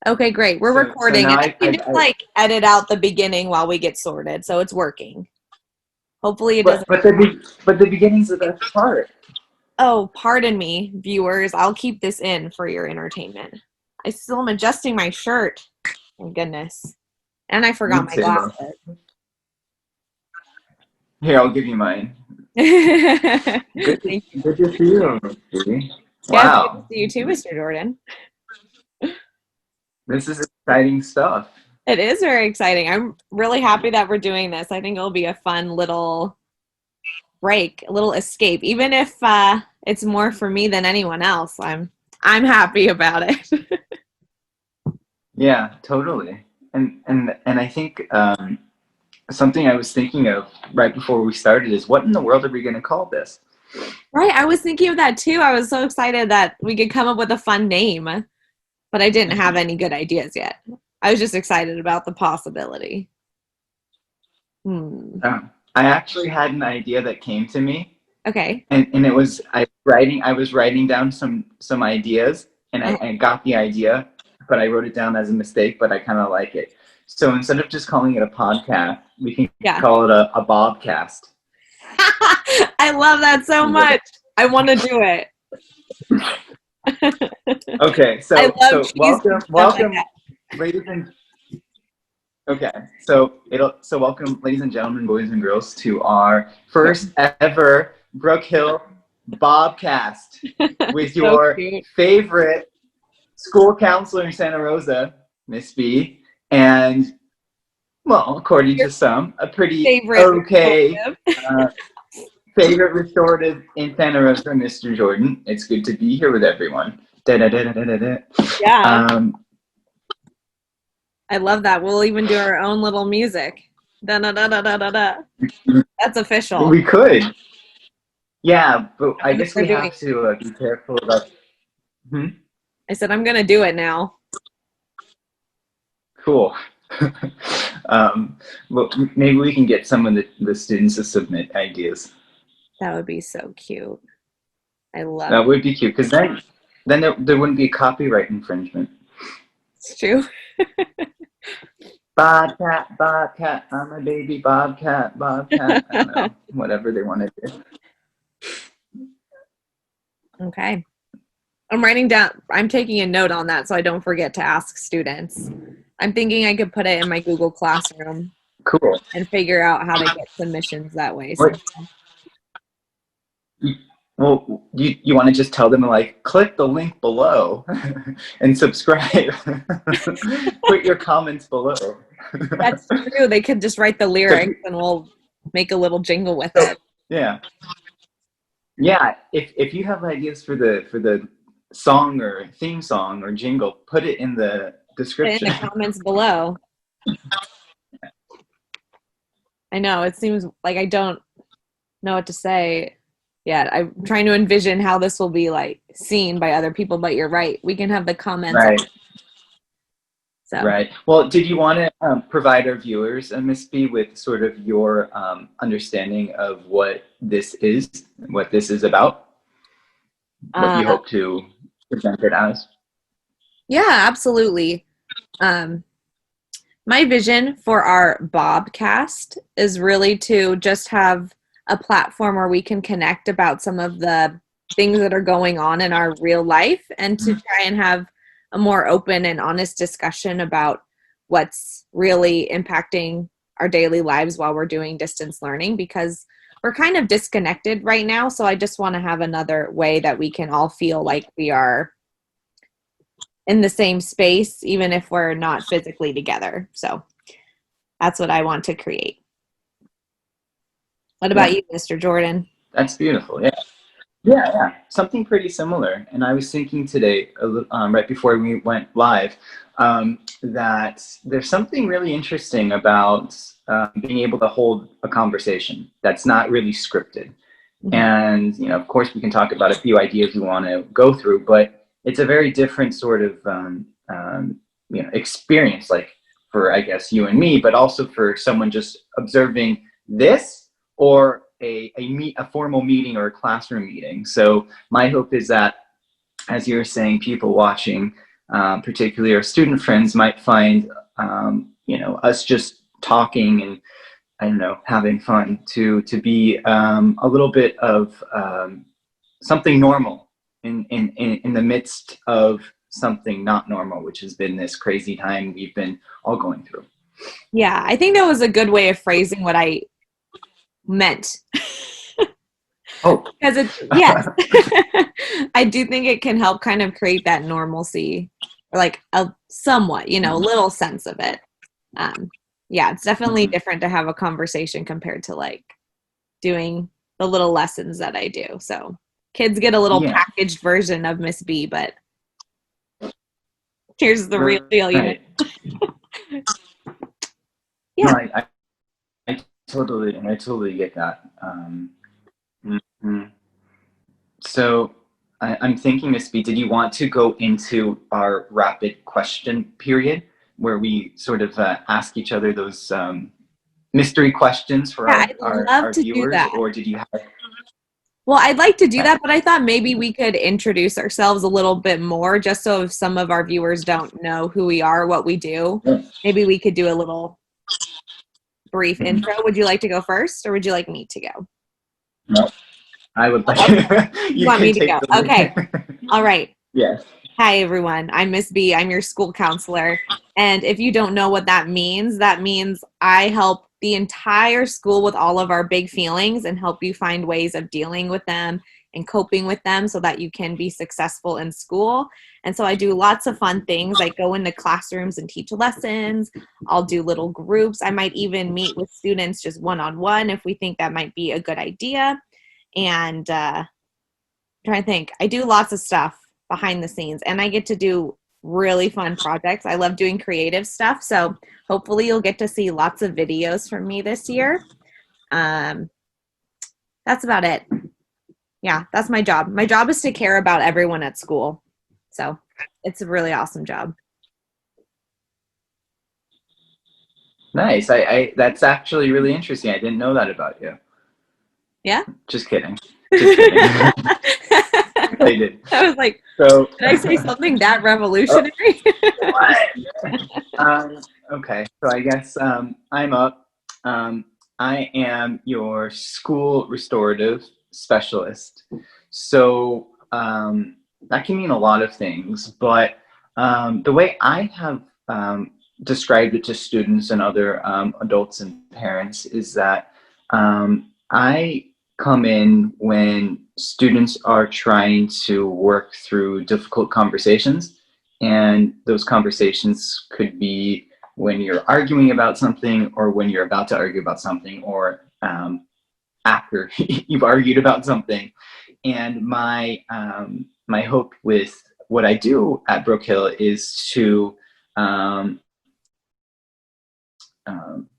Okay, great. We're So recording, now and I can just like edit out the beginning while we get sorted, so it's working. Hopefully it doesn't. but the beginning's the best part. Oh, pardon me, viewers. I'll keep this in for your entertainment. I still am adjusting my shirt. Thank goodness. And I Me forgot my too. glasses. Here, I'll give you mine. Good Thank you. good to see you, Misty. Yeah, it's good to Wow. see you too, Mr. Jordan. This is exciting stuff. It is very exciting. I'm really happy that we're doing this. I think it'll be a fun little break, a little escape. Even if it's more for me than anyone else, I'm happy about it. Yeah, totally. And I think something I was thinking of right before we started is, what in the world are we going to call this? Right, I was thinking of that too. I was so excited that we could come up with a fun name, but I didn't have any good ideas yet. I was just excited about the possibility. I actually had an idea that came to me. Okay. And it was I was writing down some ideas, and I got the idea, but I wrote it down as a mistake, but I kind of like it. So instead of just calling it a podcast, we can call it a Bobcast. I love that so much. I want to do it. Okay, so welcome, ladies and welcome, ladies and gentlemen, boys and girls, to our first ever Brook Hill Bobcast with your favorite school counselor in Santa Rosa, Miss B, and, well, according to some, a pretty favorite restorative in Santa Rosa, Mr. Jordan. It's good to be here with everyone. Yeah. I love that. We'll even do our own little music. Da-da-da-da-da-da. That's official. We could. Yeah, but I guess we have to be careful about... I said, I'm going to do it now. Cool. Well, maybe we can get some of the students to submit ideas. That would be so cute. I love that. Would be cute, because then there wouldn't be copyright infringement. It's true. Bobcat, I'm a baby Bobcat. I don't know, whatever they want to do. Okay. I'm taking a note on that so I don't forget to ask students. I'm thinking I could put it in my Google Classroom. Cool. And figure out how to get submissions that way. Well, you want to just tell them, like, click the link below and subscribe. Put your comments below. That's true. They could just write the lyrics and we'll make a little jingle with it. Yeah. Yeah. If you have ideas for the song or theme song or jingle, put it in the description. In the comments below. I know. It seems like I don't know what to say yet. I'm trying to envision how this will be like seen by other people, but you're right. We can have the comments. Right. So. Right. Well, did you want to provide our viewers, Miss B, with sort of your understanding of what this is about? What you hope to present it as? Yeah, absolutely. My vision for our Bobcast is really to just have a platform where we can connect about some of the things that are going on in our real life and to try and have a more open and honest discussion about what's really impacting our daily lives while we're doing distance learning, because we're kind of disconnected right now. So I just want to have another way that we can all feel like we are in the same space, even if we're not physically together. So that's what I want to create. What about you, Mr. Jordan? That's beautiful. Yeah. Yeah. Something pretty similar. And I was thinking today, right before we went live, that there's something really interesting about being able to hold a conversation that's not really scripted. Mm-hmm. And, of course, we can talk about a few ideas we want to go through, but it's a very different sort of, experience, like for, I guess, you and me, but also for someone just observing this or a formal meeting or a classroom meeting. So my hope is that, as you're saying, people watching particularly our student friends, might find, us just talking and, I don't know, having fun to be a little bit of something normal in the midst of something not normal, which has been this crazy time we've been all going through. Yeah, I think that was a good way of phrasing what I meant. Oh, Because it's, yes, I do think it can help kind of create that normalcy, or like a somewhat, little sense of it. Um, yeah, it's definitely different to have a conversation compared to like doing the little lessons that I do. So kids get a little yeah, packaged version of Miss B, but here's the real deal, right. No, Yeah. I totally get that. Mhm. So I'm thinking, Miss B, did you want to go into our rapid question period where we sort of ask each other those mystery questions for Yeah, our, I'd our, love our to do viewers, that. or did you have? Well, I'd like to do Okay. that, but I thought maybe we could introduce ourselves a little bit more just so if some of our viewers don't know who we are, what we do, maybe we could do a little brief Mhm. intro. Would you like to go first or would you like me to go? No, I would like Okay. You you want can me to take go? the Okay. lead. All right. Yes. Hi, everyone. I'm Miss B. I'm your school counselor. And if you don't know what that means I help the entire school with all of our big feelings and help you find ways of dealing with them and coping with them so that you can be successful in school. And so I do lots of fun things. I go into classrooms and teach lessons. I'll do little groups. I might even meet with students just one-on-one if we think that might be a good idea. And I'm trying to think. I do lots of stuff behind the scenes and I get to do really fun projects. I love doing creative stuff. So hopefully you'll get to see lots of videos from me this year. Um, that's about it. Yeah, that's my job. My job is to care about everyone at school. So it's a really awesome job. Nice. I that's actually really interesting. I didn't know that about you. Yeah. Just kidding. Just kidding. I did. I was like, So, did I say something that revolutionary? what? Okay, so I guess I'm up. Um, I am your school restorative specialist. So that can mean a lot of things, but the way I have described it to students and other adults and parents is that I come in when students are trying to work through difficult conversations, and those conversations could be when you're arguing about something or when you're about to argue about something or after you've argued about something. And my hope with what I do at Brook Hill is to um, um,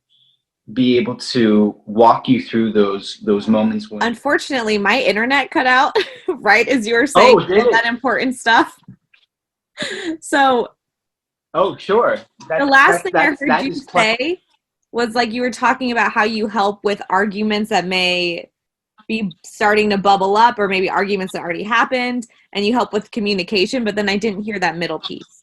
be able to walk you through those moments when. Unfortunately, my internet cut out right as you were saying Oh, did all that it? important stuff. So Oh, sure. the That's last that's thing I that's heard that you is quite. say was like you were talking about how you help with arguments that may be starting to bubble up or maybe arguments that already happened and you help with communication, but then I didn't hear that middle piece.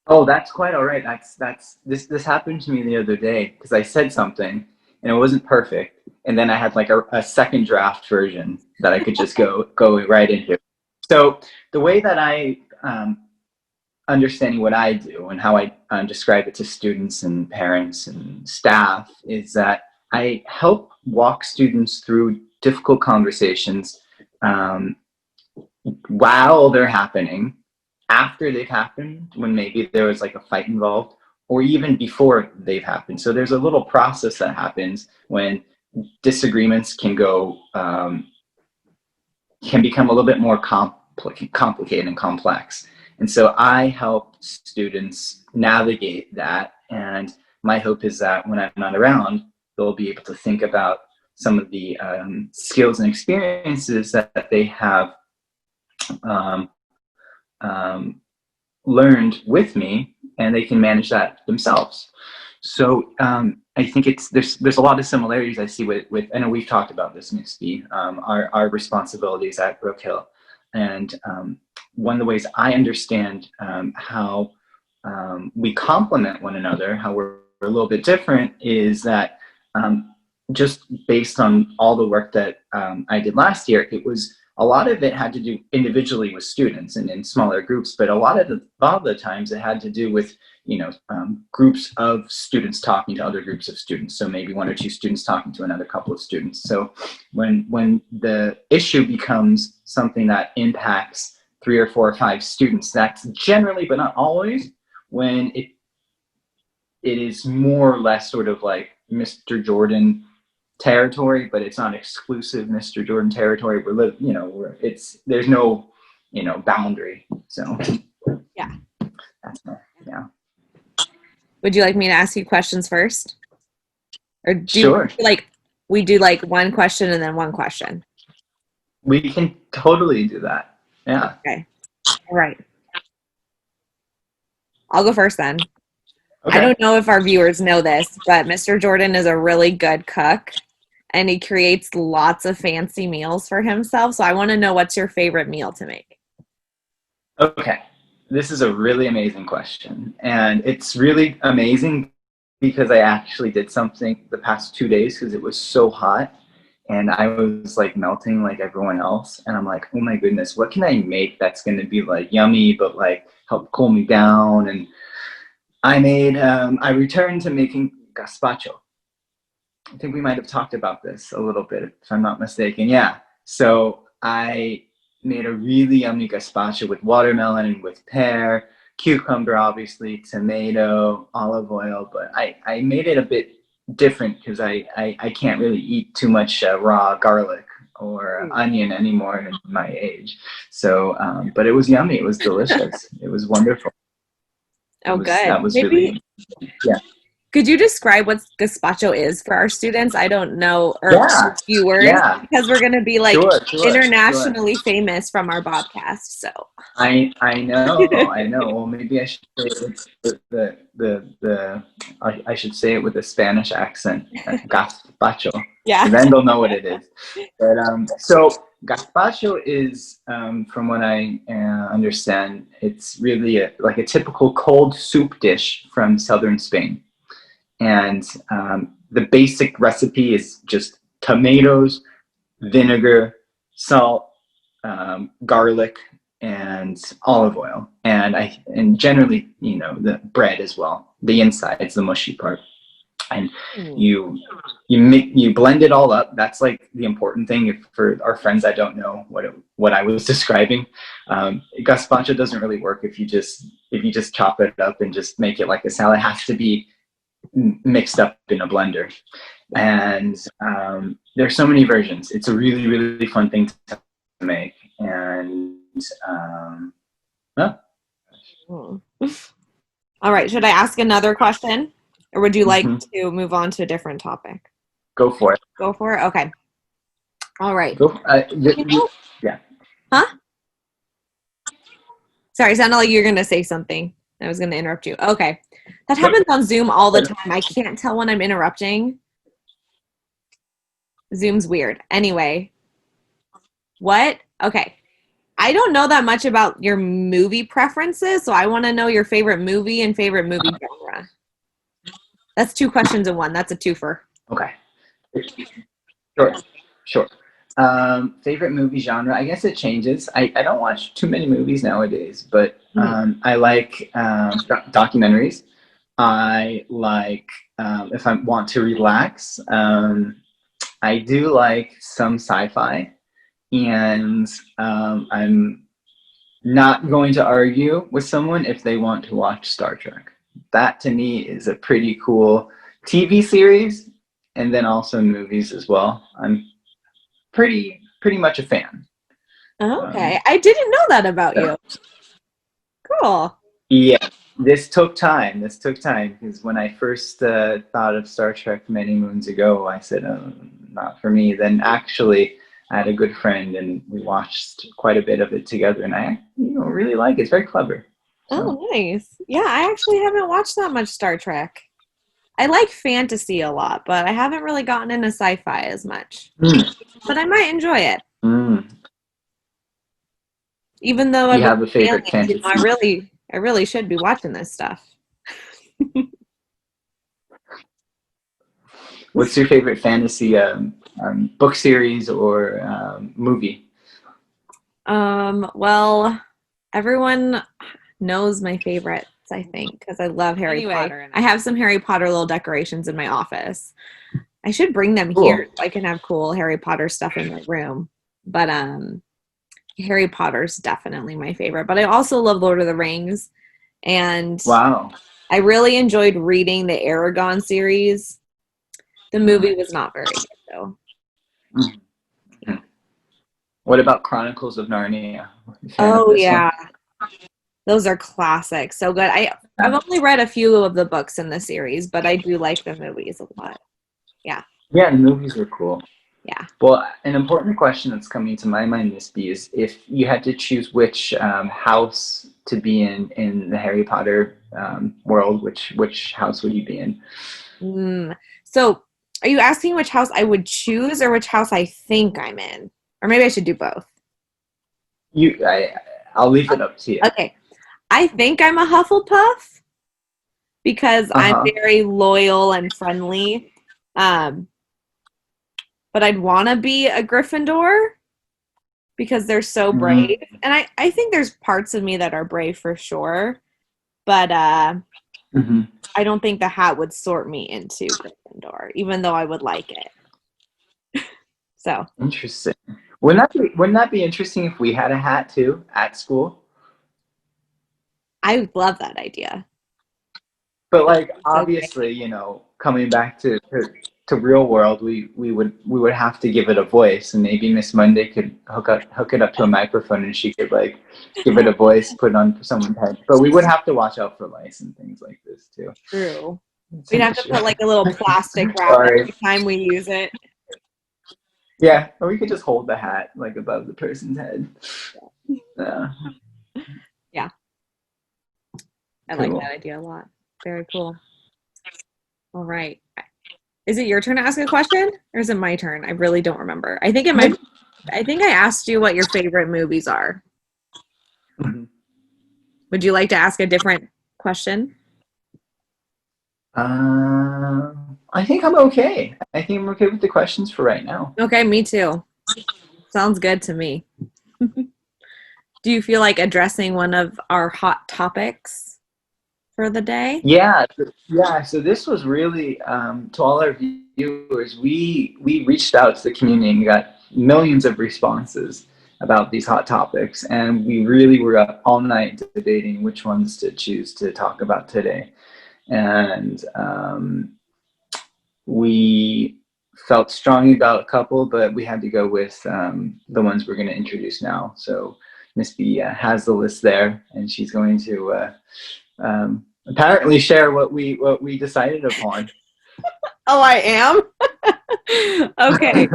Oh, that's quite all right. That's this happened to me the other day because I said something and it wasn't perfect, and then I had like a second draft version that I could just go right into. So the way that I understanding what I do and how I describe it to students and parents and staff is that I help walk students through difficult conversations um, while they're happening, after they've happened, when maybe there was like a fight involved, or even before they've happened. So there's a little process that happens when disagreements can become a little bit more complicated and complex. And so I help students navigate that. And my hope is that when I'm not around, they'll be able to think about some of the skills and experiences that they have um, um, learned with me, and they can manage that themselves. So I think there's a lot of similarities I see with I know we've talked about this, Misty, our responsibilities at Brook Hill, and one of the ways I understand how we complement one another, how we're a little bit different, is that just based on all the work that I did last year, it was a lot of it had to do individually with students and in smaller groups, but a lot of the times it had to do with, groups of students talking to other groups of students. So maybe one or two students talking to another couple of students. So when the issue becomes something that impacts 3 or 4 or 5 students, that's generally, but not always, when it is more or less sort of like Mr. Jordan territory, but it's not exclusive Mr. Jordan territory. There's no, boundary. So Yeah. Yeah. Would you like me to ask you questions first? Or Sure. we do like one question and then one question? We can totally do that. Yeah. Okay. All right. I'll go first then. Okay. I don't know if our viewers know this, but Mr. Jordan is a really good cook and he creates lots of fancy meals for himself. So I want to know, what's your favorite meal to make? Okay. This is a really amazing question. And it's really amazing because I actually did something the past 2 days because it was so hot and I was like melting like everyone else. And I'm like, oh my goodness, what can I make that's going to be like yummy, but like help cool me down? And I returned to making gazpacho. I think we might have talked about this a little bit, if I'm not mistaken. Yeah. So I made a really yummy gazpacho with watermelon and with pear, cucumber, obviously, tomato, olive oil. But I made it a bit different because I can't really eat too much raw garlic or onion anymore in my age. So, but it was yummy. It was delicious. It was wonderful. Oh, good. That was Maybe really, yeah. could you describe what gazpacho is for our students? I don't know, or Yeah. viewers, Yeah. because we're going to be like Sure. internationally famous from our Bobcast. So I know. Well, maybe I should say it with I should say it with a Spanish accent, gazpacho. yeah. Then they'll know what it is. But so gazpacho is, from what I understand, it's really like a typical cold soup dish from southern Spain, and the basic recipe is just tomatoes, vinegar, salt, garlic, and olive oil, and generally, the bread as well. The inside, it's the mushy part, and you blend it all up. That's like the important thing. For our friends that don't know what I was describing, gazpacho doesn't really work if you just chop it up and just make it like a salad. It has to be mixed up in a blender, and there's so many versions. It's a really, really fun thing to make, and All right. Should I ask another question, or would you like to move on to a different topic? Go for it. Go for it. Okay. All right. Yeah. Huh? Sorry, it sounded like you're going to say something. I was going to interrupt you. Okay. That happens on Zoom all the time. I can't tell when I'm interrupting. Zoom's weird. Anyway. What? Okay. I don't know that much about your movie preferences, so I want to know your favorite movie and favorite movie genre. That's 2 questions in one. That's a twofer. Okay. Sure. Favorite movie genre? I guess it changes. I don't watch too many movies nowadays, but I like documentaries. I like, if I want to relax, I do like some sci-fi. And I'm not going to argue with someone if they want to watch Star Trek. That to me is a pretty cool TV series, and then also movies as well. I'm pretty much a fan. Okay. I didn't know that about you. Cool. Yeah, this took time because when I first thought of Star Trek many moons ago, I said, not for me. Then actually, I had a good friend and we watched quite a bit of it together, and I really like it. It's very clever. So. Oh, nice. Yeah, I actually haven't watched that much Star Trek. I like fantasy a lot, but I haven't really gotten into sci-fi as much. But I might enjoy it. Even though Do I've you been have a favorite aliens, fantasy? I really should be watching this stuff. What's your favorite fantasy book series or movie? Well, everyone knows my favorites, I think, because I love Harry Potter. And I have some Harry Potter little decorations in my office. I should bring them here Cool. so I can have cool Harry Potter stuff in my room. But Harry Potter's definitely my favorite. But I also love Lord of the Rings, and Wow. I really enjoyed reading the Aragon series. The movie was not very good though. Mhm. What about Chronicles of Narnia? Are you a fan of Oh this one? yeah, those are classics. So good. I've Yeah. only read a few of the books in the series, but I do like the movies a lot. Yeah, Yeah, the movies were cool. yeah. Well, an important question that's coming to my mind, Miss B, is if you had to choose which house to be in the Harry Potter world, which house would you be in? So, are you asking which house I would choose or which house I think I'm in? Or maybe I should do both. I'll leave it up to you. Okay. I think I'm a Hufflepuff because Uh I'm huh. very loyal and friendly. Um, but I'd want to be a Gryffindor because they're so brave. Mm-hmm. And I think there's parts of me that are brave for sure. But Mm-hmm. I don't think the hat would sort me into Gryffindor, even though I would like it. So Interesting. Wouldn't that be interesting if we had a hat too at school? I love that idea. But like So obviously, coming back to real world, we would have to give it a voice, and maybe Miss Monday could hook it up to a microphone, and she could like give it a voice, put it on someone's head. But we would have to watch out for lice and things like this too. true. It's We'd an have to issue. put like a little plastic wrap Sorry. every time we use it. Yeah, or we could just hold the hat like above the person's head. Uh, Yeah, I like that cool. idea a lot. Very cool. All right. Is it your turn to ask a question or is it my turn? I really don't remember. I think I asked you what your favorite movies are. Mhm. Would you like to ask a different question? I think I'm okay. I think I'm okay with the questions for right now. Okay, me too. Sounds good to me. Do you feel like addressing one of our hot topics for the day? Yeah. So this was really to all our viewers. We reached out to the community and got millions of responses about these hot topics, and we really were up all night debating which ones to choose to talk about today. And we felt strongly about a couple, but we had to go with the ones we're going to introduce now. So Miss B has the list there, and she's going to apparently share what we decided upon. Oh, I am? Okay.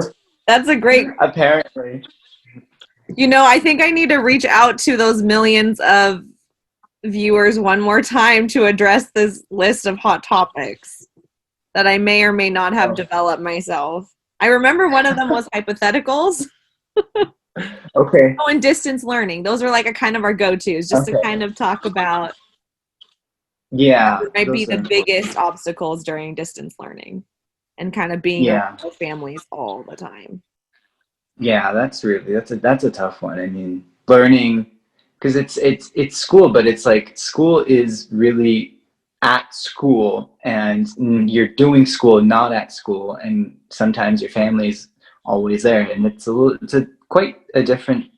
That's a great. Apparently, I think I need to reach out to those millions of viewers one more time to address this list of hot topics that I may or may not have oh, developed myself. I remember one of them was hypotheticals. okay, Oh, and distance learning. Those are like a kind of our go-tos, just to okay, kind of talk about yeah, what might be those are the important. biggest obstacles during distance learning and kind of being around Yeah, our families all the time. yeah, that's a tough one. I mean, learning because it's school, but it's like school is really at school, and you're doing school not at school, and sometimes your family's always there, and it's a quite a different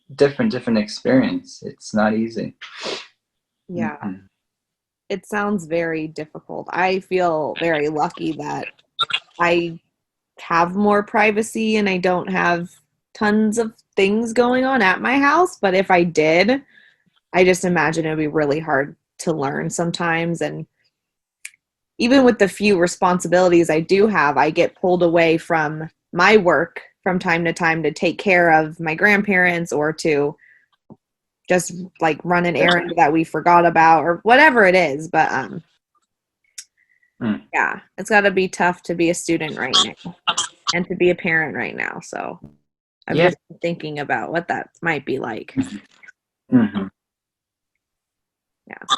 experience. It's not easy. Yeah, Mhm. it sounds very difficult. I feel very lucky that I have more privacy and I don't have tons of things going on at my house. But if I did, I just imagine it would be really hard to learn sometimes. And even with the few responsibilities I do have, I get pulled away from my work from time to time to take care of my grandparents or to just like run an errand that we forgot about or whatever it is. But Mm. yeah, it's got to be tough to be a student right now and to be a parent right now. So I've Yeah. just been thinking about what that might be like. Mm-hmm. Yeah.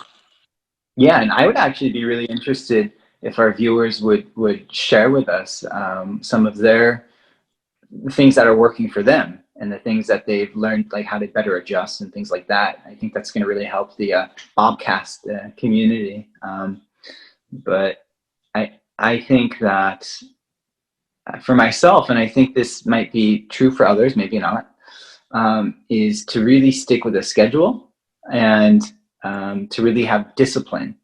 Yeah, and I would actually be really interested if our viewers would share with us some of their things that are working for them and the things that they've learned, like how to better adjust and things like that. I think that's going to really help the Bobcast community. But I think that for myself, and I think this might be true for others, maybe not, is to really stick with a schedule and to really have discipline.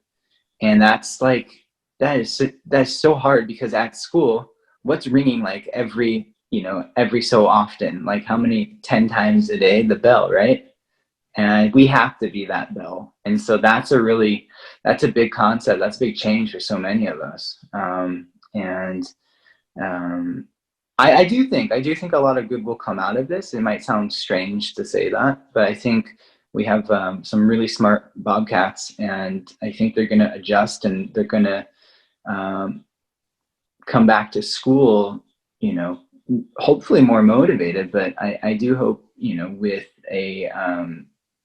And that's so hard because at school, what's ringing like every so often, like how many 10 times a day, the bell, right? And we have to be that bell. And so that's a big concept. That's a big change for so many of us. And I do think a lot of good will come out of this. It might sound strange to say that, but I think we have some really smart Bobcats, and I think they're going to adjust and they're going to um, come back to school, hopefully more motivated. But I do hope, with a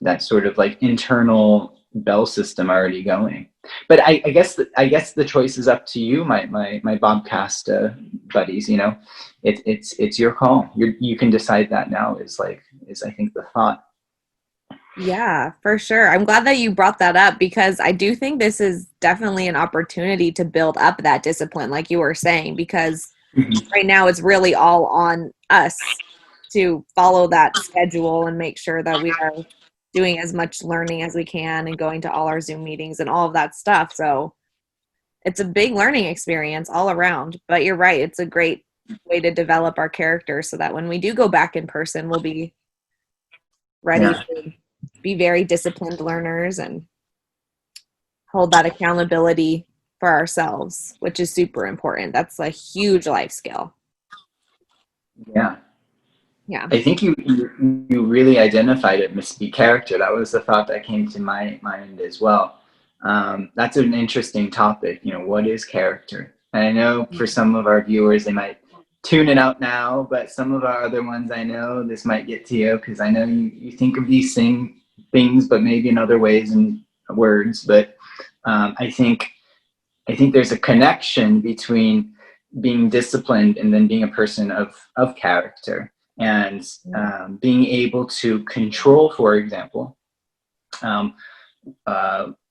that sort of like internal bell system already going. But I guess the choice is up to you, my Bobcast buddies. It's your call. You can decide that now. Is I think the thought. Yeah, for sure. I'm glad that you brought that up because I do think this is definitely an opportunity to build up that discipline, like you were saying, because Mhm. right now it's really all on us to follow that schedule and make sure that we are doing as much learning as we can and going to all our Zoom meetings and all of that stuff. So it's a big learning experience all around. But you're right, it's a great way to develop our character so that when we do go back in person, we'll be ready Yeah. to be very disciplined learners and hold that accountability for ourselves, which is super important. That's a huge life skill. Yeah. Yeah. I think you really identified it, Miss B character. That was the thought that came to my mind as well. That's an interesting topic. What is character? And I know for some of our viewers, they might tune it out now, but some of our other ones, I know this might get to you because I know you think of these things, but maybe in other ways and words. But I think there's a connection between being disciplined and then being a person of character and being able to control, for example, um,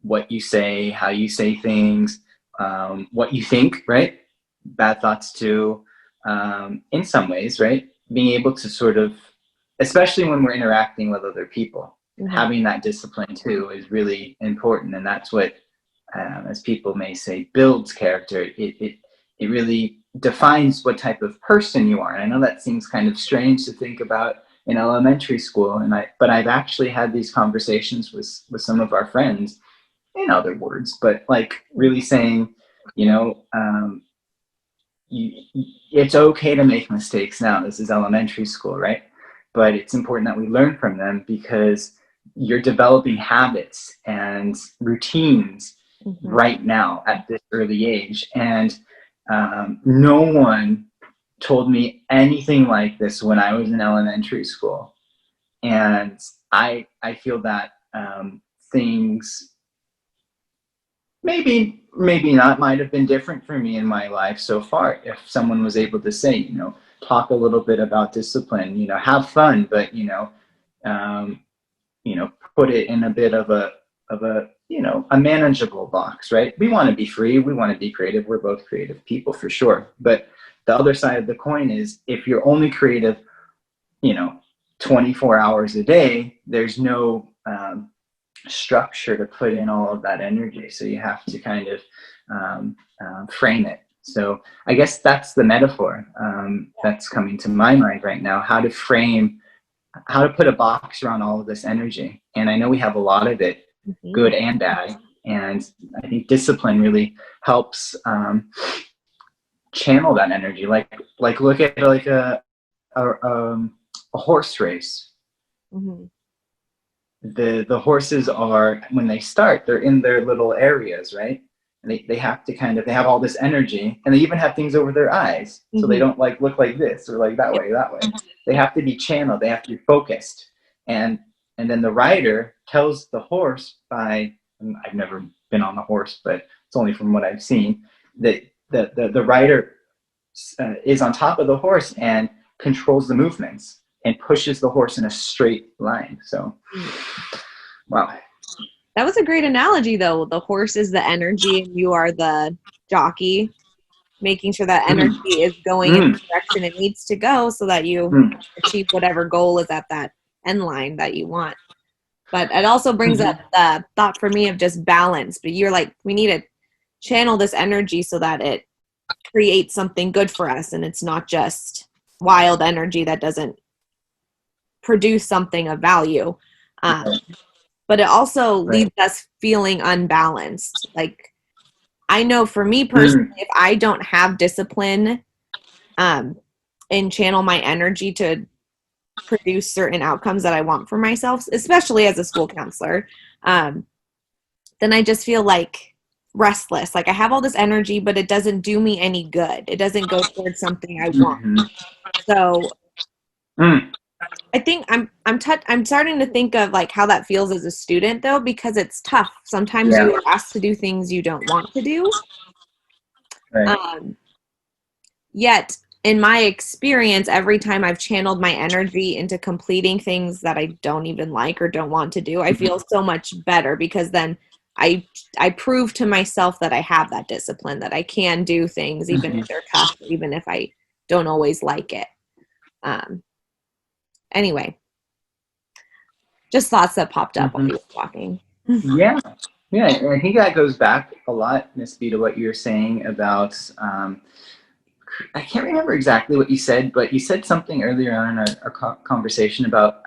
what you say, how you say things, what you think, right? Bad thoughts too, in some ways, right? Being able to sort of, especially when we're interacting with other people, Mm-hmm. having that discipline too is really important. And that's what, as people may say, builds character. It really defines what type of person you are. And I know that seems kind of strange to think about in elementary school, but I've actually had these conversations with some of our friends, in other words, but like really saying, you know, it's okay to make mistakes now. This is elementary school, right? But it's important that we learn from them because you're developing habits and routines Mm-hmm. right now at this early age. And no one told me anything like this when I was in elementary school. And I feel that things maybe not might have been different for me in my life so far if someone was able to say, talk a little bit about discipline, have fun, but um, put it in a bit of a a manageable box, right? We want to be free, we want to be creative, we're both creative people for sure, but the other side of the coin is if you're only creative, you know 24 hours a day, there's no structure to put in all of that energy. So you have to kind of frame it. So I guess that's the metaphor that's coming to my mind right now, how to put a box around all of this energy. And I know we have a lot of it, Mm-hmm. good and bad. And I think discipline really helps channel that energy. Like look at like a horse race. Mm-hmm. The horses are, when they start, they're in their little areas, right? And they have to they have all this energy, and they even have things over their eyes so they Mm-hmm. don't like look like this or like that way. They have to be channeled, they have to be focused. And And then the rider tells the horse I've never been on the horse, but it's only from what I've seen, that the rider is on top of the horse and controls the movements and pushes the horse in a straight line. So, wow. That was a great analogy, though. The horse is the energy and you are the jockey, making sure that energy is going in the direction it needs to go so that you achieve whatever goal is at that end line that you want. But it also brings up the thought for me of just balance. But you're like, we need to channel this energy so that it creates something good for us and it's not just wild energy that doesn't produce something of value. But it also leaves us feeling unbalanced. Like, I know for me personally, if I don't have discipline and channel my energy to produce certain outcomes that I want for myself, especially as a school counselor, then I just feel like restless. Like I have all this energy, but it doesn't do me any good. It doesn't go towards something I want. So I think I'm starting to think of like how that feels as a student though, because it's tough. Sometimes you are asked to do things you don't want to do. Yet in my experience, every time I've channeled my energy into completing things that I don't even like or don't want to do, I feel so much better because then I prove to myself that I have that discipline, that I can do things even if they're tough, even if I don't always like it. Anyway, just thoughts that popped up while you were talking. Yeah. I think that goes back a lot, Miss B, to what you were saying about, I can't remember exactly what you said, but you said something earlier on in our conversation about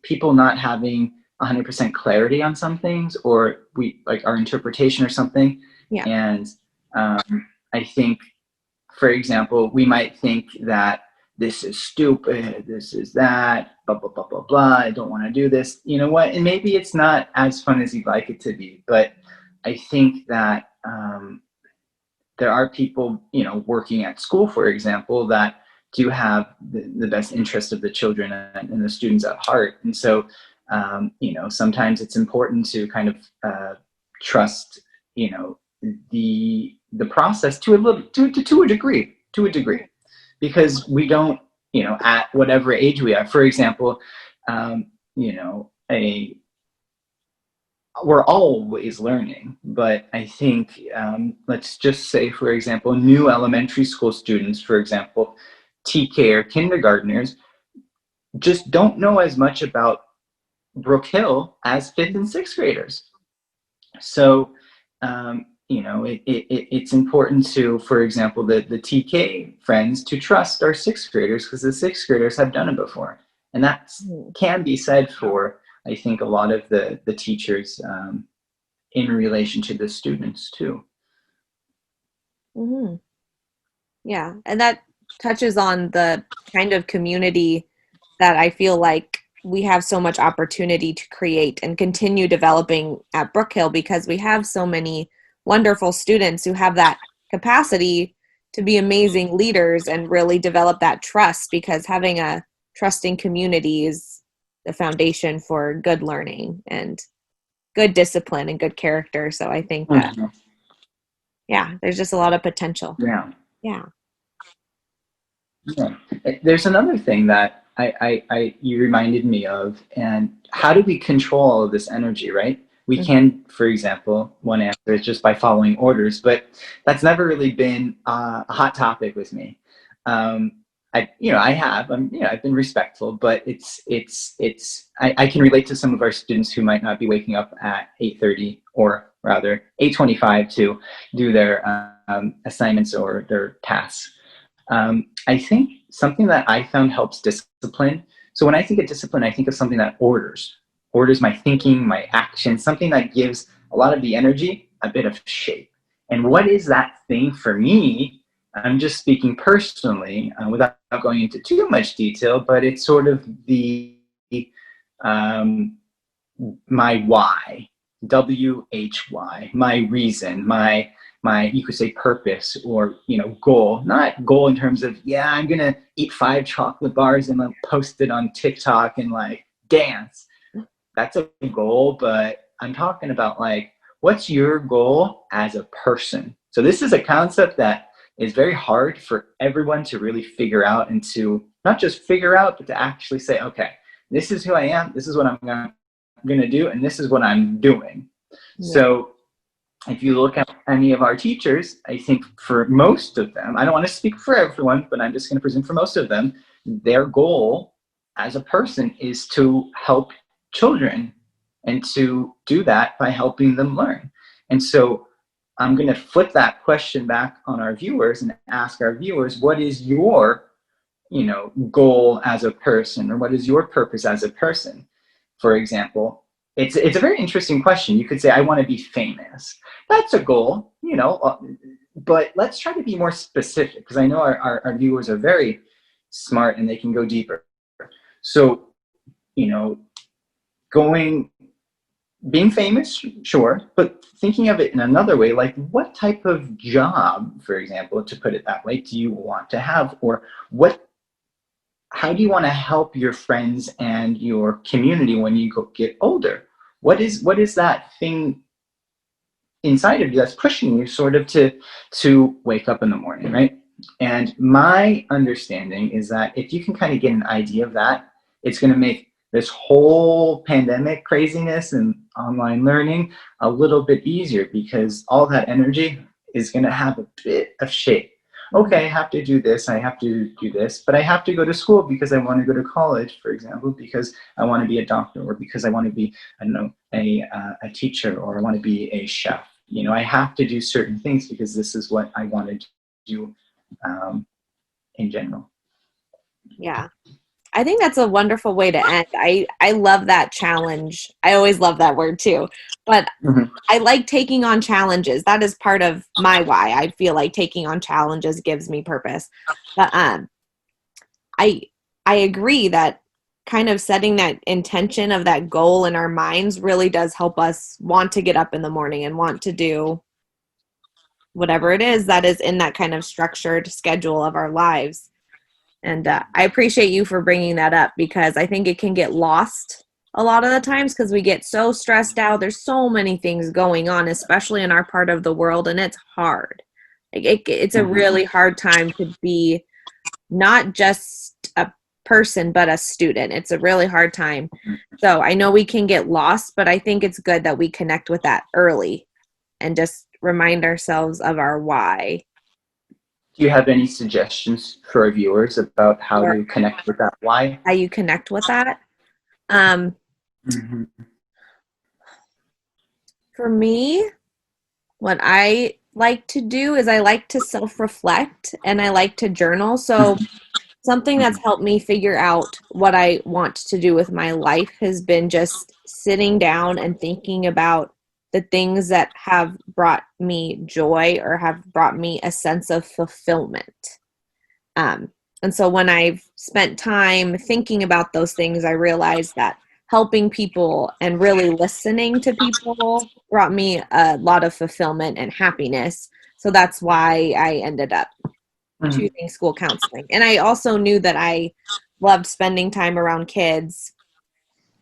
people not having 100% clarity on some things, or like our interpretation or something. Yeah. And I think, for example, we might think that this is stupid, this is that, blah, blah, blah, blah, blah, I don't want to do this. You know what? And maybe it's not as fun as you'd like it to be, but I think that there are people, working at school, for example, that do have the best interest of the children and the students at heart. And so, sometimes it's important to kind of trust, the process to a degree, because we don't, at whatever age we are. For example, we're always learning, but I think, let's just say, for example, new elementary school students, for example, TK or kindergartners, just don't know as much about Brook Hill as 5th and 6th graders. So, it's important to, for example, the TK friends to trust our 6th graders because the 6th graders have done it before. And that can be said for, I think, a lot of the teachers in relation to the students too. Yeah, and that touches on the kind of community that I feel like we have so much opportunity to create and continue developing at Brook Hill, because we have so many wonderful students who have that capacity to be amazing leaders and really develop that trust, because having a trusting community is the foundation for good learning and good discipline and good character. So I think that, there's just a lot of potential. Yeah. There's another thing that you reminded me of, and how do we control all of this energy, right? We can, for example, one answer is just by following orders, but that's never really been a hot topic with me. I've been respectful, but I can relate to some of our students who might not be waking up at 8:30 or rather 8:25 to do their assignments or their tasks. I think something that I found helps discipline. So when I think of discipline, I think of something that orders my thinking, my action, something that gives a lot of the energy a bit of shape. And what is that thing for me? I'm just speaking personally without going into too much detail, but it's sort of my why, WHY, my reason, my you could say purpose, or goal. Not goal in terms of I'm gonna eat 5 chocolate bars and then post it on TikTok and like dance, that's a goal, but I'm talking about like, what's your goal as a person? So this is a concept that is very hard for everyone to really figure out, and to not just figure out, but to actually say, okay, this is who I am, this is what I'm going to do, and this is what I'm doing. Yeah. So if you look at any of our teachers, I think for most of them, I don't want to speak for everyone, but I'm just going to presume for most of them, their goal as a person is to help children, and to do that by helping them learn. And so I'm going to flip that question back on our viewers and ask our viewers, what is your, goal as a person, or what is your purpose as a person? For example, it's a very interesting question. You could say, I want to be famous. That's a goal, but let's try to be more specific, because I know our viewers are very smart and they can go deeper. So, being famous, sure, but thinking of it in another way, like what type of job, for example, to put it that way, do you want to have? Or how do you want to help your friends and your community when you get older? What is that thing inside of you that's pushing you sort of to wake up in the morning, right? And my understanding is that if you can kind of get an idea of that, it's going to make this whole pandemic craziness and online learning a little bit easier, because all that energy is going to have a bit of shape. Okay, I have to do this, I have to do this, but I have to go to school because I want to go to college, for example, because I want to be a doctor, or because I want to be, I don't know, a teacher, or I want to be a chef. I have to do certain things because this is what I want to do in general. Yeah. I think that's a wonderful way to end. I love that challenge. I always love that word too. But Mm-hmm. I like taking on challenges. That is part of my why. I feel like taking on challenges gives me purpose. But I I agree that kind of setting that intention of that goal in our minds really does help us want to get up in the morning and want to do whatever it is that is in that kind of structured schedule of our lives. And I appreciate you for bringing that up, because I think it can get lost a lot of the times because we get so stressed out. There's so many things going on, especially in our part of the world, and it's hard. It's a really hard time to be not just a person, but a student. It's a really hard time. So I know we can get lost, but I think it's good that we connect with that early and just remind ourselves of our why. Do you have any suggestions for our viewers about how Or to connect with that why? how you connect with that. Um, Mm-hmm. for me, what I like to do is I like to self-reflect and I like to journal. So something that's helped me figure out what I want to do with my life has been just sitting down and thinking about the things that have brought me joy or have brought me a sense of fulfillment. Um, and so when I've spent time thinking about those things, I realized that helping people and really listening to people brought me a lot of fulfillment and happiness. So that's why I ended up Mm-hmm. choosing school counseling. And I also knew that I loved spending time around kids.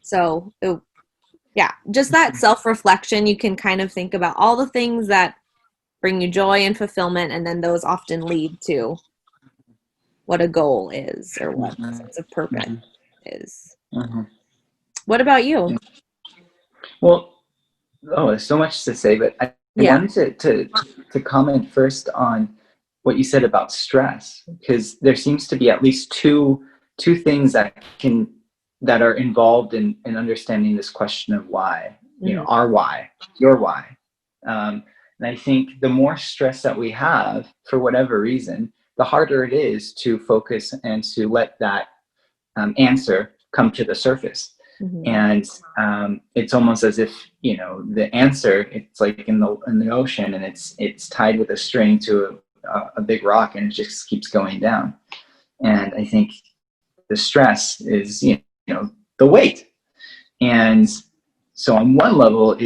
So, yeah, just that self reflection. You can kind of think about all the things that bring you joy and fulfillment, and then those often lead to what a goal is or what a sense of purpose is. Mm-hmm. What about you? Well, there's so much to say, but I Yeah. wanted to comment first on what you said about stress, because there seems to be at least two things that are involved in understanding this question of why, Mm-hmm. our why, your why. And I think the more stress that we have for whatever reason, the harder it is to focus and to let that answer come to the surface. Mm-hmm. And it's almost as if the answer, it's like in the ocean, and it's tied with a string to a big rock, and it just keeps going down. And I think the stress is the weight. And so on one level,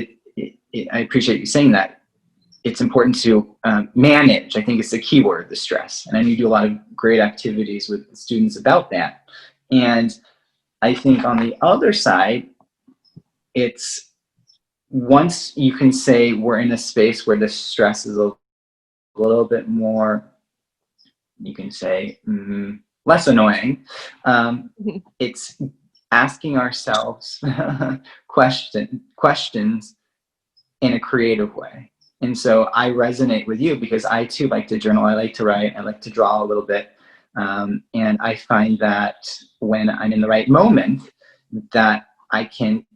I appreciate you saying that. It's important to manage. I think it's the key word, the stress. And I know you do a lot of great activities with students about that. And I think on the other side, it's once you can say we're in a space where the stress is a little bit more, you can say, less annoying. It's asking ourselves questions in a creative way. And so I resonate with you because I too like to journal. I like to write. I like to draw a little bit. And I find that when I'm in the right moment, that I can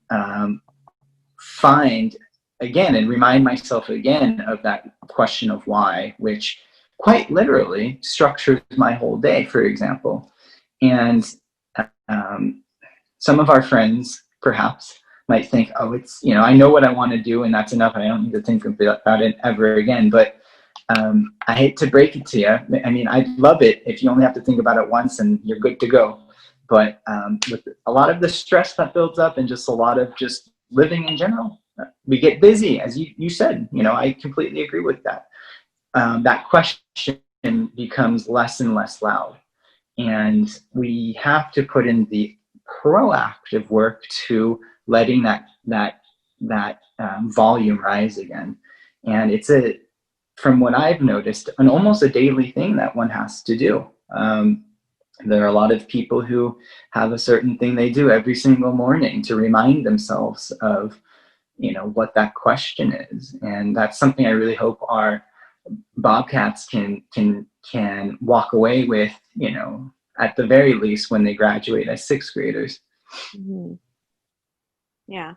find again and remind myself again of that question of why, which quite literally structures my whole day, for example. And some of our friends perhaps might think, oh, it's, I know what I want to do and that's enough. I don't need to think about it ever again. But I hate to break it to you. I mean, I'd love it if you only have to think about it once and you're good to go. But with a lot of the stress that builds up and just a lot of just living in general, we get busy, as you said. I completely agree with that. That question becomes less and less loud. And we have to put in the proactive work to letting that volume rise again. And it's from what I've noticed, an almost a daily thing that one has to do. There are a lot of people who have a certain thing they do every single morning to remind themselves of, what that question is. And that's something I really hope our Bobcats can walk away with, at the very least when they graduate as sixth graders. Mm-hmm. Yeah.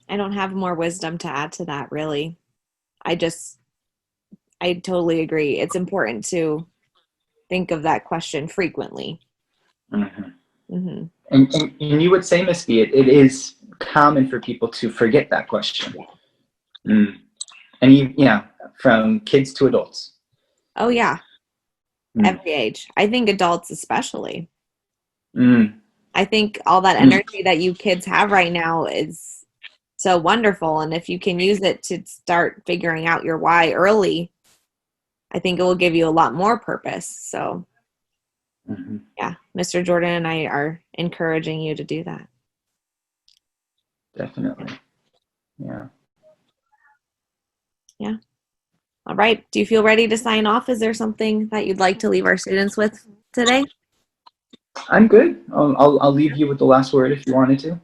I don't have more wisdom to add to that, really. I totally agree. It's important to think of that question frequently. Mm-hmm. Mm-hmm. And you would say, Miss B, it is common for people to forget that question. Yeah. And from kids to adults. Oh, yeah. Every age. I think adults especially. I think all that energy that you kids have right now is so wonderful. And if you can use it to start figuring out your why early, I think it will give you a lot more purpose. So, yeah, Mr. Jordan and I are encouraging you to do that. Definitely. Yeah. Yeah. All right. Do you feel ready to sign off? Is there something that you'd like to leave our students with today? I'm good. I'll leave you with the last word if you wanted to.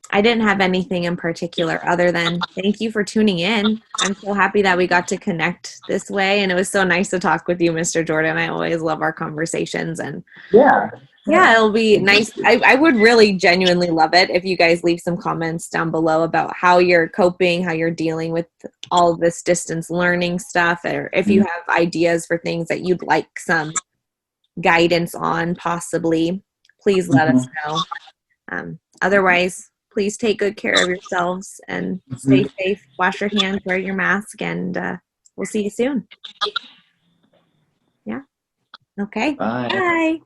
I didn't have anything in particular other than thank you for tuning in. I'm so happy that we got to connect this way, and it was so nice to talk with you, Mr. Jordan. I always love our conversations, and yeah, it'll be nice. I would really genuinely love it if you guys leave some comments down below about how you're coping, how you're dealing with all of this distance learning stuff, or if you have ideas for things that you'd like some guidance on, possibly, please let us know. Otherwise, please take good care of yourselves and stay safe. Wash your hands, wear your mask, and we'll see you soon. Yeah. Okay. Bye. Bye.